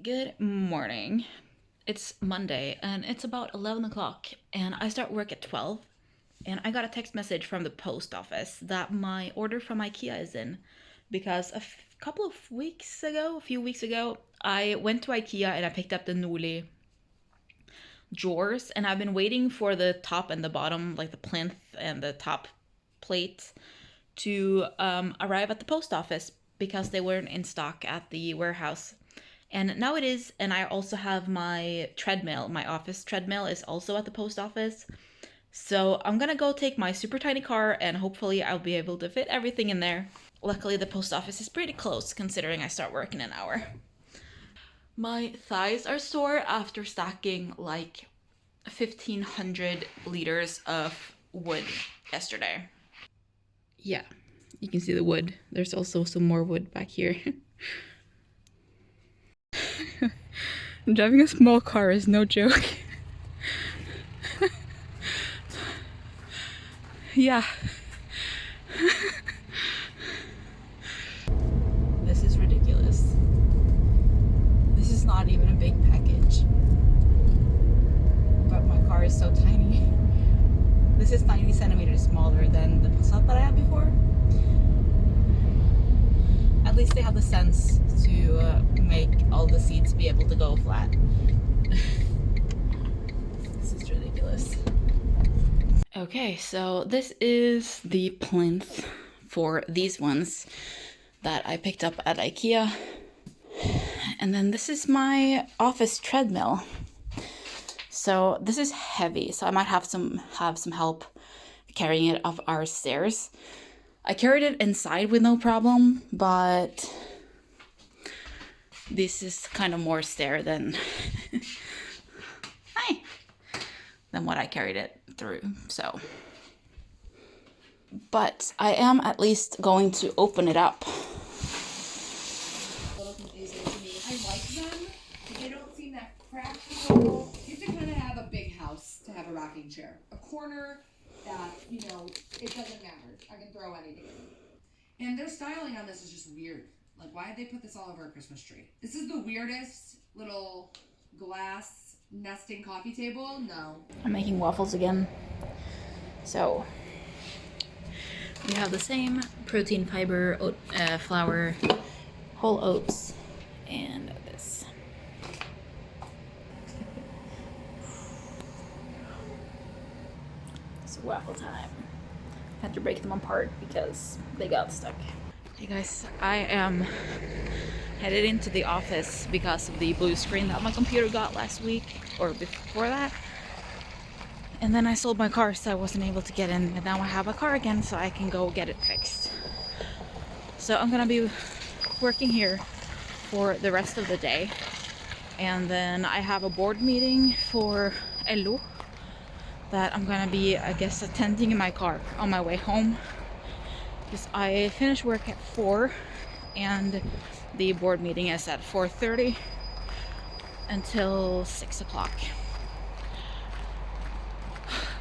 Good morning. It's Monday and it's about 11 o'clock and I start work at 12 and I got a text message from the post office that my order from IKEA is in because a few weeks ago, I went to IKEA and I picked up the Norway drawers and I've been waiting for the top and the bottom, like the plinth and the top plate to arrive at the post office because they weren't in stock at the warehouse. And now it is, and I also have my treadmill. My office treadmill is also at the post office. So I'm gonna go take my super tiny car and hopefully I'll be able to fit everything in there. Luckily the post office is pretty close considering I start work in an hour. My thighs are sore after stacking like 1,500 liters of wood yesterday. Yeah, you can see the wood. There's also some more wood back here. Driving a small car is no joke. Yeah. This is ridiculous. This is not even a big package. But my car is so tiny. This is 90 centimeters smaller than the Passat that I had before. At least they have the sense to make all the seats be able to go flat. This is ridiculous. Okay, so this is the plinth for these ones that I picked up at IKEA. And then this is my office treadmill. So this is heavy, so I might have some help carrying it up our stairs. I carried it inside with no problem, but this is kind of more stair than than what I carried it through. So, but I am at least going to open it up. A little confusing to me. I like them, but they don't seem that practical. You have to kind of have a big house to have a rocking chair. A corner that, it doesn't matter. I can throw anything in. And their styling on this is just weird. Like, why did they put this all over a Christmas tree? This is the weirdest little glass nesting coffee table. No. I'm making waffles again. So we have the same protein, fiber, oat, flour, whole oats, and this. It's waffle time. Had to break them apart because they got stuck. Hey guys, I am headed into the office because of the blue screen that my computer got last week or before that. And then I sold my car, so I wasn't able to get in, but now I have a car again, so I can go get it fixed. So I'm gonna be working here for the rest of the day. And then I have a board meeting for LO that I'm gonna be, I guess, attending in my car on my way home. Because I finish work at 4 and the board meeting is at 4:30 until 6 o'clock.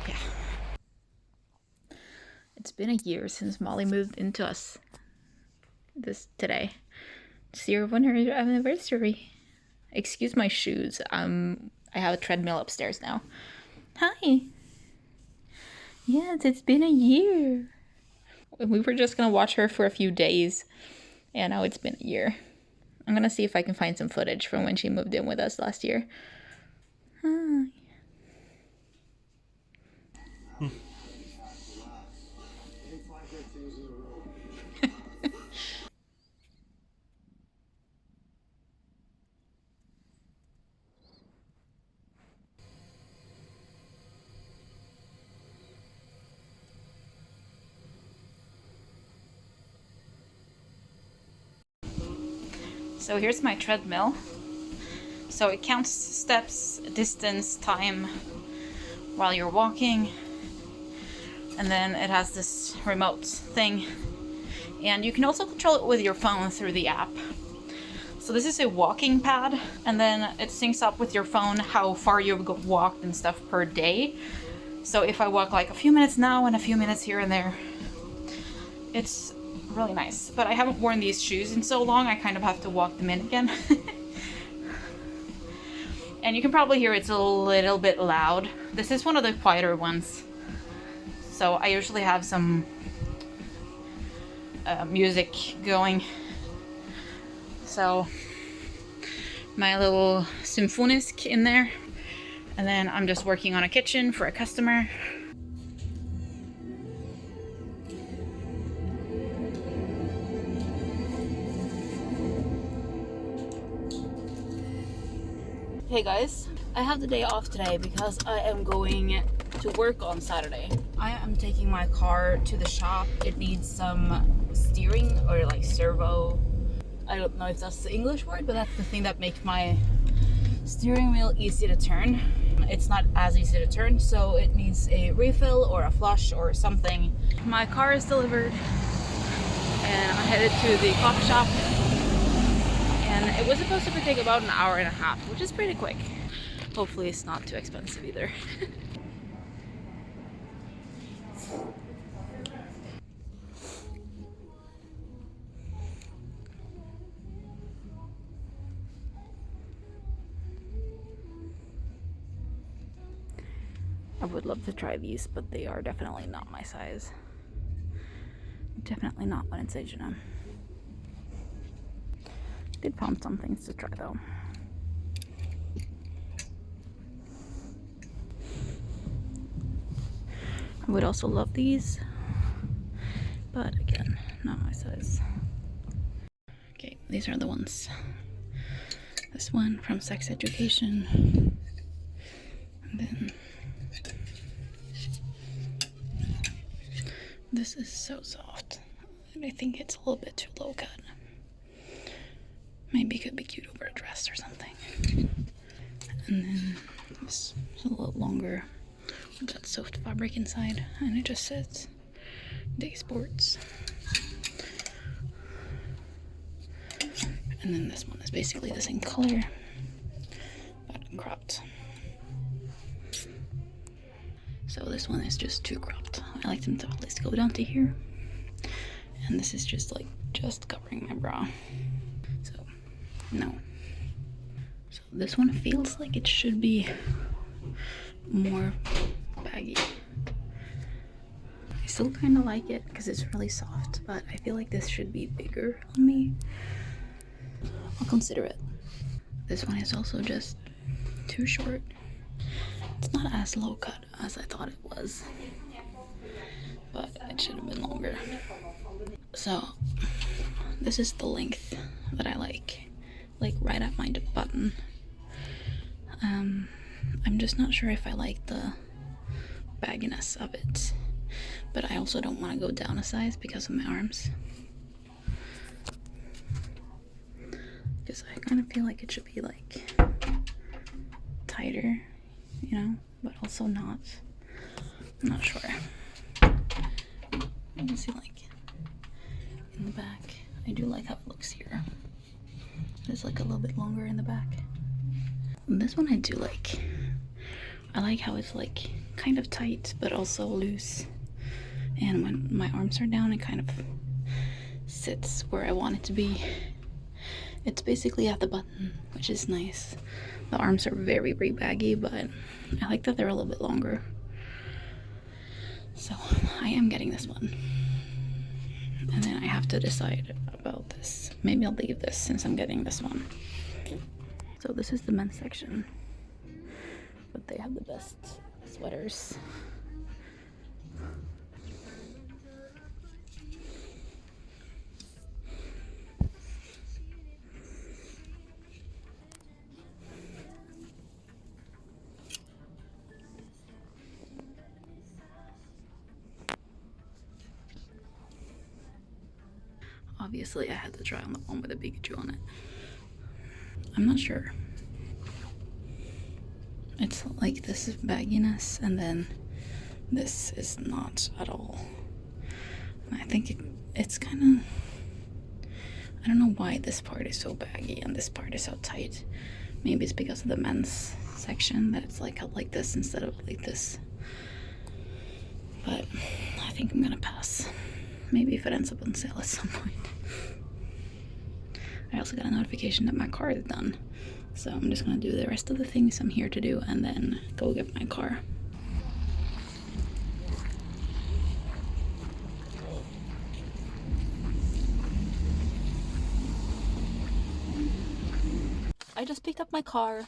Yeah. It's been a year since Molly moved into us today. It's your 100th anniversary. Excuse my shoes. I have a treadmill upstairs now. Hi. Yes, it's been a year. We were just gonna watch her for a few days, and now it's been a year. I'm gonna see if I can find some footage from when she moved in with us last year. Hi. So here's my treadmill. So it counts steps, distance, time while you're walking. And then it has this remote thing. And you can also control it with your phone through the app. So this is a walking pad, and then it syncs up with your phone how far you've walked and stuff per day. So if I walk like a few minutes now and a few minutes here and there, it's really nice. But I haven't worn these shoes in so long, I kind of have to walk them in again. And you can probably hear it's a little bit loud. This is one of the quieter ones. So I usually have some music going. So my little symfonisk in there. And then I'm just working on a kitchen for a customer. Hey guys, I have the day off today because I am going to work on Saturday. I am taking my car to the shop. It needs some steering or like servo. I don't know if that's the English word, but that's the thing that makes my steering wheel easy to turn. It's not as easy to turn, so it needs a refill or a flush or something. My car is delivered and I'm headed to the coffee shop. And it was supposed to take about an hour and a half, which is pretty quick. Hopefully it's not too expensive either. I would love to try these, but they are definitely not my size. Definitely not when it's H&M. Did find some things to try though. I would also love these, but again, not my size. Okay, these are the ones. This one from Sex Education. And then this is so soft. I think it's a little bit too low cut. Maybe it could be cute over a dress or something. And then this is a little longer with that soft fabric inside, and it just says Day Sports. And then this one is basically the same color, but cropped. So this one is just too cropped. I like them to at least go down to here. And this is just like just covering my bra. So no. So this one feels like it should be more baggy. I still kind of like it because it's really soft, but I feel like this should be bigger on me. I'll consider it. This one is also just too short. It's not as low cut as I thought it was, but it should have been longer. So this is the length that I like right at my button. I'm just not sure if I like the bagginess of it, but I also don't want to go down a size because of my arms, because I kind of feel like it should be like tighter, you know, but also not. I'm not sure. You can see like in the back. I do like how it looks here. It's like a little bit longer in the back. This one I do like. I like how it's like kind of tight but also loose. And when my arms are down, it kind of sits where I want it to be. It's basically at the button, which is nice. The arms are very, very baggy, but I like that they're a little bit longer. So I am getting this one. And then I have to decide about this. Maybe I'll leave this since I'm getting this one. So this is the men's section. But they have the best sweaters. Obviously, I had to try on the one with a Pikachu on it. I'm not sure. It's like this is bagginess, and then this is not at all. And I think it's kind of... I don't know why this part is so baggy and this part is so tight. Maybe it's because of the men's section that it's like out like this instead of like this. But I think I'm gonna pass. Maybe if it ends up on sale at some point. I also got a notification that my car is done. So I'm just gonna do the rest of the things I'm here to do and then go get my car. I just picked up my car,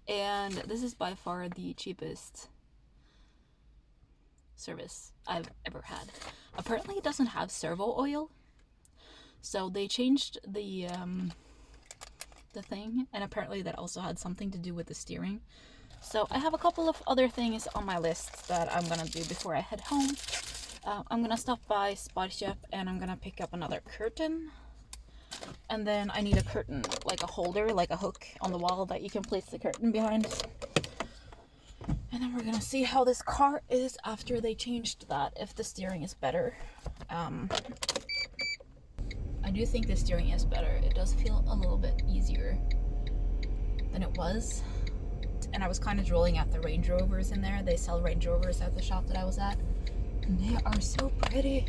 and this is by far the cheapest service I've ever had. Apparently it doesn't have servo oil, so they changed the thing, and apparently that also had something to do with the steering. So I have a couple of other things on my list that I'm gonna do before I head home. I'm gonna stop by Sparköp and I'm gonna pick up another curtain. And then I need a curtain, like a holder, like a hook on the wall that you can place the curtain behind. And then we're gonna see how this car is after they changed that, if the steering is better. I do think the steering is better. It does feel a little bit easier than it was. And I was kind of drooling at the Range Rovers in there. They sell Range Rovers at the shop that I was at. And they are so pretty,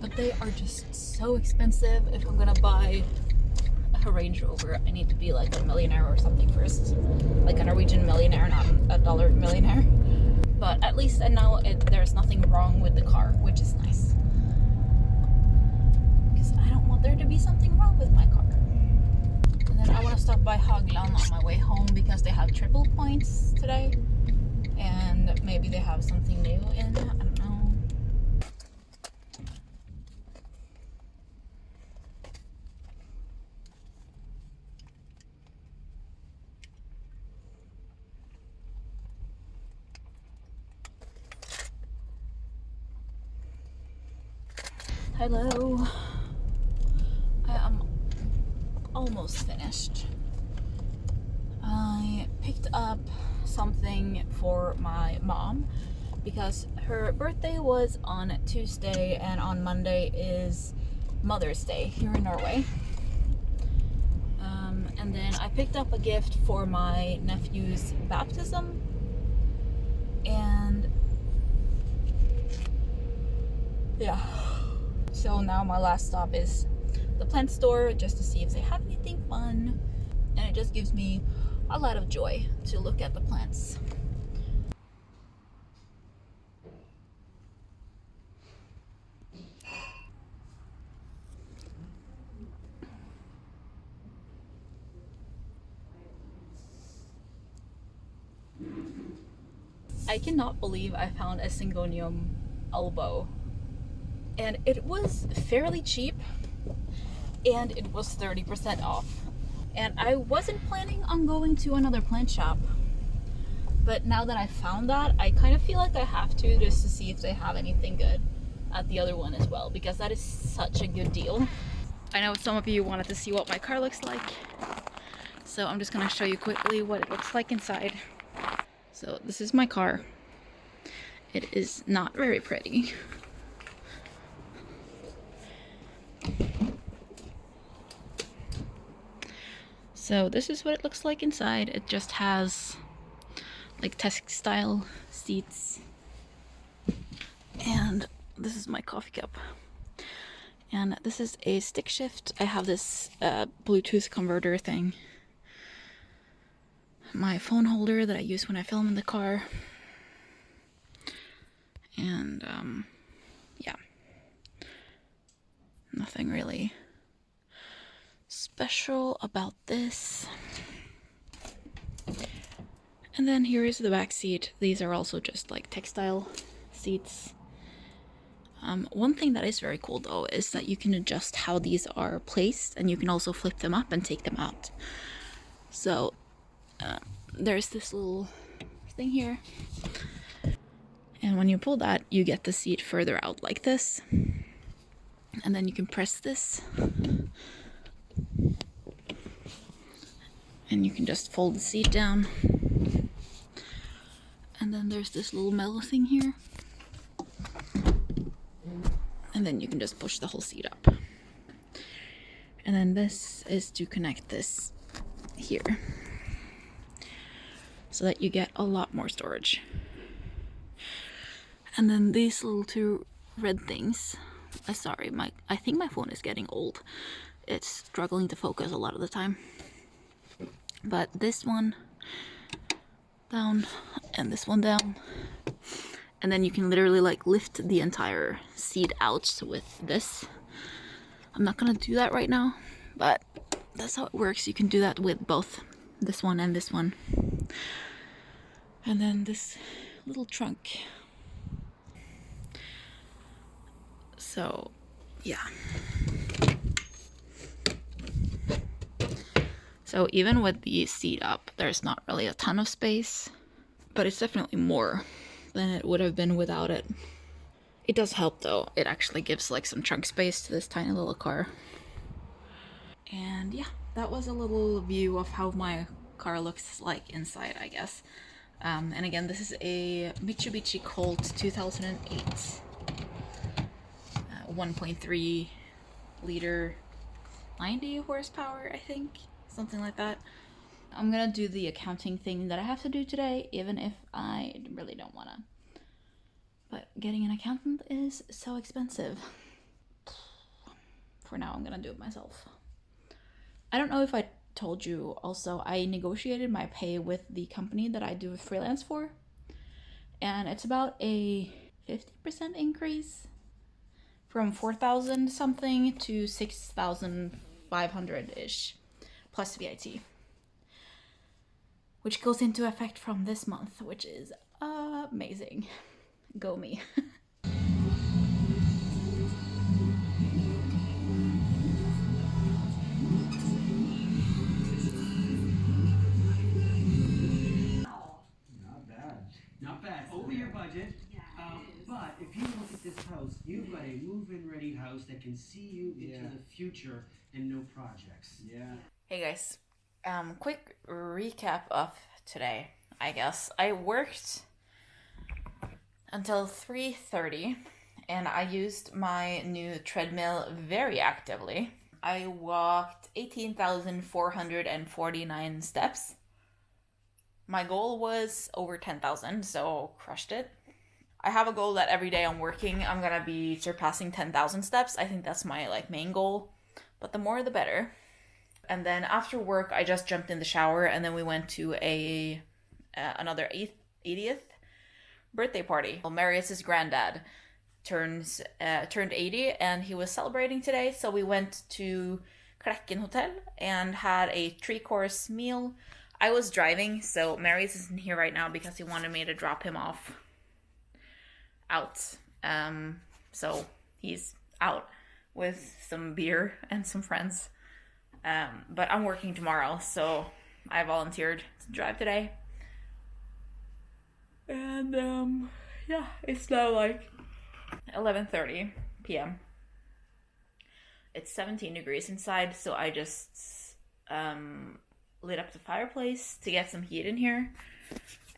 but they are just so expensive. If I'm gonna buy a Range Rover, I need to be like a millionaire or something first. Like a Norwegian millionaire, not a dollar millionaire. But at least I know there's nothing wrong with the car, which is nice. Because I don't want there to be something wrong with my car. And then I want to stop by Hagland on my way home because they have triple points today. And maybe they have something new in, I don't know. Hello. I am almost finished. I picked up something for my mom because her birthday was on Tuesday and on Monday is Mother's Day here in Norway. And then I picked up a gift for my nephew's baptism, and yeah. So now my last stop is the plant store just to see if they have anything fun, and it just gives me a lot of joy to look at the plants. I cannot believe I found a Syngonium elbow, and it was fairly cheap, and it was 30% off. And I wasn't planning on going to another plant shop, but now that I found that, I kind of feel like I have to, just to see if they have anything good at the other one as well, because that is such a good deal. I know some of you wanted to see what my car looks like, so I'm just gonna show you quickly what it looks like inside. So this is my car. It is not very pretty. So this is what it looks like inside. It just has like textile seats. And this is my coffee cup. And this is a stick shift. I have this Bluetooth converter thing. My phone holder that I use when I film in the car. And yeah, nothing really special about this. And then here is the back seat. These are also just like textile seats. One thing that is very cool though is that you can adjust how these are placed, and you can also flip them up and take them out. So there's this little thing here, and when you pull that, you get the seat further out like this, and then you can press this and you can just fold the seat down. And then there's this little metal thing here, and then you can just push the whole seat up. And then this is to connect this here so that you get a lot more storage. And then these little two red things, sorry, I think my phone is getting old. It's struggling to focus a lot of the time. But this one down and this one down. And then you can literally like lift the entire seat out with this. I'm not gonna do that right now, but that's how it works. You can do that with both this one and this one. And then this little trunk. So, yeah. So even with the seat up, there's not really a ton of space, but it's definitely more than it would have been without it. It does help though. It actually gives like some trunk space to this tiny little car. And yeah, that was a little view of how my car looks like inside, I guess. And again, this is a Mitsubishi Colt 2008. 1.3 liter, 90 horsepower, I think. Something like that. I'm gonna do the accounting thing that I have to do today, even if I really don't wanna. But getting an accountant is so expensive. For now, I'm gonna do it myself. I don't know if I told you also, I negotiated my pay with the company that I do freelance for. And it's about a 50% increase from 4,000 something to 6,500-ish plus VAT. Which goes into effect from this month, which is amazing. Go me. Not bad. Over your budget. But if you look at this house, you've got a move-in ready house that can see you into the future and no projects. Hey guys, quick recap of today, I guess. I worked until 3:30 and I used my new treadmill very actively. I walked 18,449 steps. My goal was over 10,000, so crushed it. I have a goal that every day I'm working, I'm gonna be surpassing 10,000 steps. I think that's my like main goal, but the more the better. And then after work, I just jumped in the shower, and then we went to another 80th birthday party. Well, Marius's granddad turned 80, and he was celebrating today, so we went to Klekken Hotel and had a 3-course meal. I was driving, so Marius isn't here right now because he wanted me to drop him off out. So he's out with some beer and some friends. But I'm working tomorrow, so I volunteered to drive today. And yeah, it's now like 11:30 p.m. It's 17 degrees inside, so I just lit up the fireplace to get some heat in here.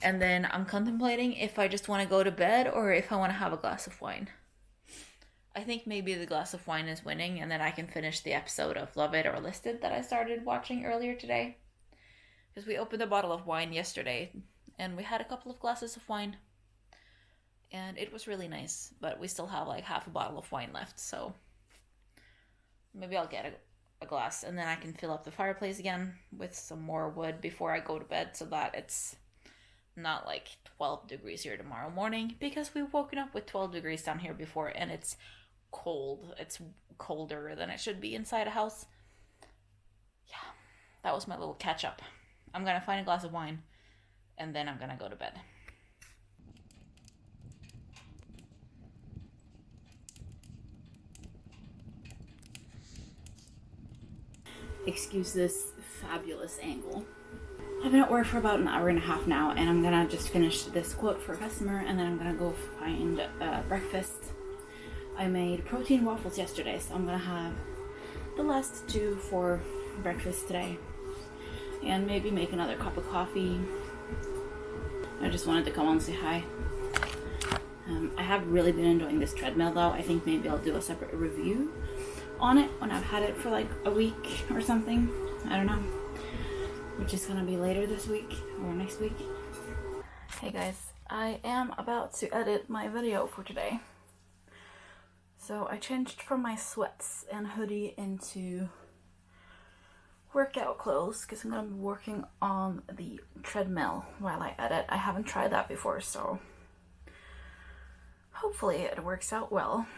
And then I'm contemplating if I just want to go to bed or if I want to have a glass of wine. I think maybe the glass of wine is winning, and then I can finish the episode of Love It or Listed that I started watching earlier today. Because we opened a bottle of wine yesterday, and we had a couple of glasses of wine. And it was really nice, but we still have like half a bottle of wine left, so maybe I'll get a glass, and then I can fill up the fireplace again with some more wood before I go to bed, so that it's not like 12 degrees here tomorrow morning, because we've woken up with 12 degrees down here before, and it's cold. It's colder than it should be inside a house. Yeah, that was my little catch up. I'm gonna find a glass of wine, and then I'm gonna go to bed. Excuse this fabulous angle. I've been at work for about an hour and a half now, and I'm gonna just finish this quote for a customer, and then I'm gonna go find breakfast. I made protein waffles yesterday, so I'm gonna have the last 2 for breakfast today, and maybe make another cup of coffee. I just wanted to come on and say hi. I have really been enjoying this treadmill though. I think maybe I'll do a separate review on it when I've had it for like a week or something. I don't know. Which is gonna be later this week or next week. Hey guys, I am about to edit my video for today. So I changed from my sweats and hoodie into workout clothes because I'm gonna be working on the treadmill while I edit. I haven't tried that before, so hopefully it works out well.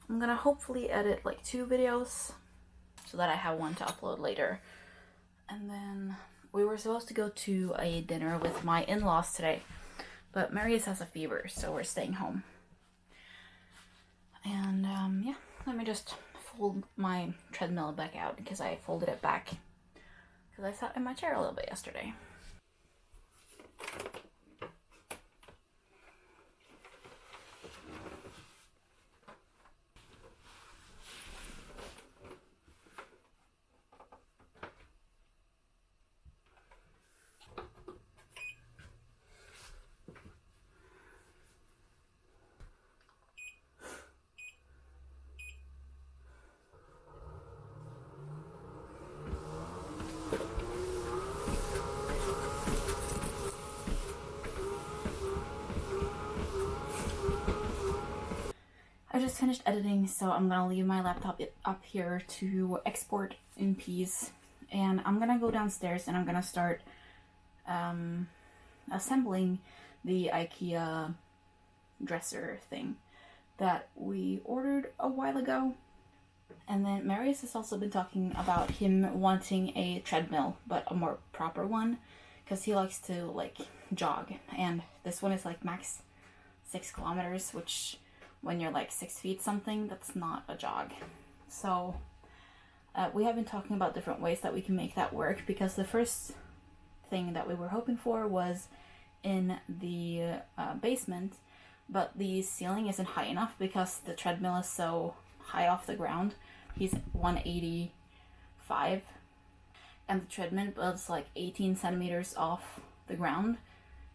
I'm gonna hopefully edit like 2 videos so that I have one to upload later. And then we were supposed to go to a dinner with my in-laws today, but Marius has a fever, so we're staying home. And yeah, let me just fold my treadmill back out because I folded it back because I sat in my chair a little bit yesterday. I just finished editing, so I'm gonna leave my laptop up here to export in peace. And I'm gonna go downstairs and I'm gonna start assembling the IKEA dresser thing that we ordered a while ago. And then Marius has also been talking about him wanting a treadmill, but a more proper one, because he likes to like jog. And this one is like max 6 kilometers, which when you're like 6 feet something, that's not a jog. So we have been talking about different ways that we can make that work, because the first thing that we were hoping for was in the basement, but the ceiling isn't high enough because the treadmill is so high off the ground. He's 185 and the treadmill is like 18 centimeters off the ground,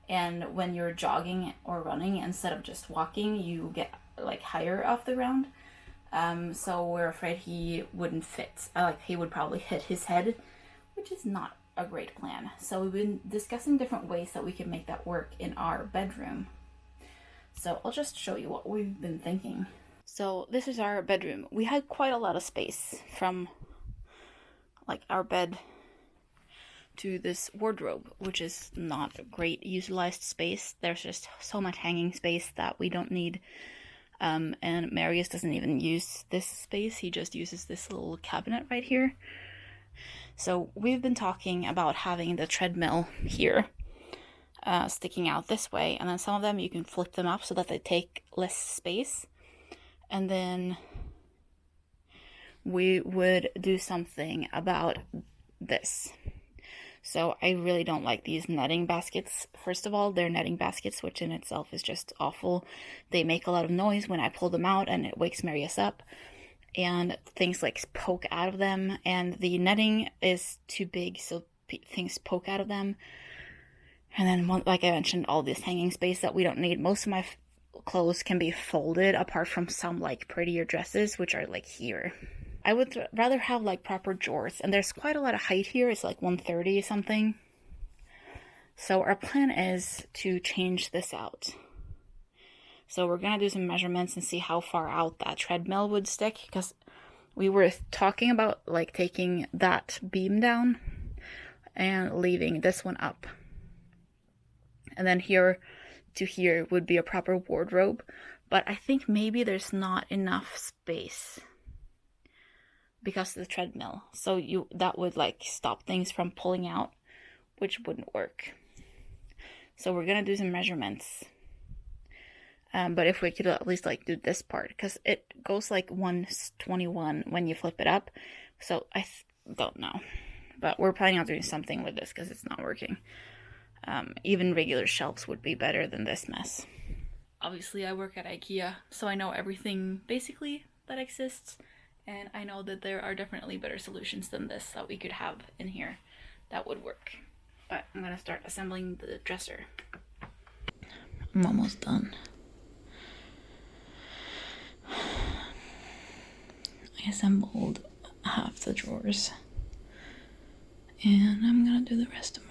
and when you're jogging or running, instead of just walking, you get like higher off the ground. So we're afraid he wouldn't fit. Like he would probably hit his head, which is not a great plan. So we've been discussing different ways that we can make that work in our bedroom. So I'll just show you what we've been thinking. So this is our bedroom. We had quite a lot of space from like our bed to this wardrobe, which is not a great utilized space. There's just so much hanging space that we don't need. And Marius doesn't even use this space. He just uses this little cabinet right here. So we've been talking about having the treadmill here, sticking out this way. And then some of them you can flip them up so that they take less space. And then we would do something about this. So I really don't like these netting baskets. First of all, they're netting baskets, which in itself is just awful. They make a lot of noise when I pull them out, and it wakes Marius up. And things like poke out of them, and the netting is too big, so things poke out of them. And then, like I mentioned, all this hanging space that we don't need. Most of my clothes can be folded, apart from some like prettier dresses, which are like here. I would rather have like proper drawers, and there's quite a lot of height here. It's like 130 something. So our plan is to change this out. So we're gonna do some measurements and see how far out that treadmill would stick, because we were talking about like taking that beam down and leaving this one up. And then here to here would be a proper wardrobe, but I think maybe there's not enough space because of the treadmill. So that would like stop things from pulling out, which wouldn't work. So we're gonna do some measurements. But if we could at least like do this part, because it goes like 121 when you flip it up. So I don't know, but we're planning on doing something with this because it's not working. Even regular shelves would be better than this mess. Obviously I work at IKEA, so I know everything basically that exists. And I know that there are definitely better solutions than this that we could have in here that would work. But I'm gonna start assembling the dresser. I'm almost done. I assembled half the drawers, and I'm gonna do the rest tomorrow.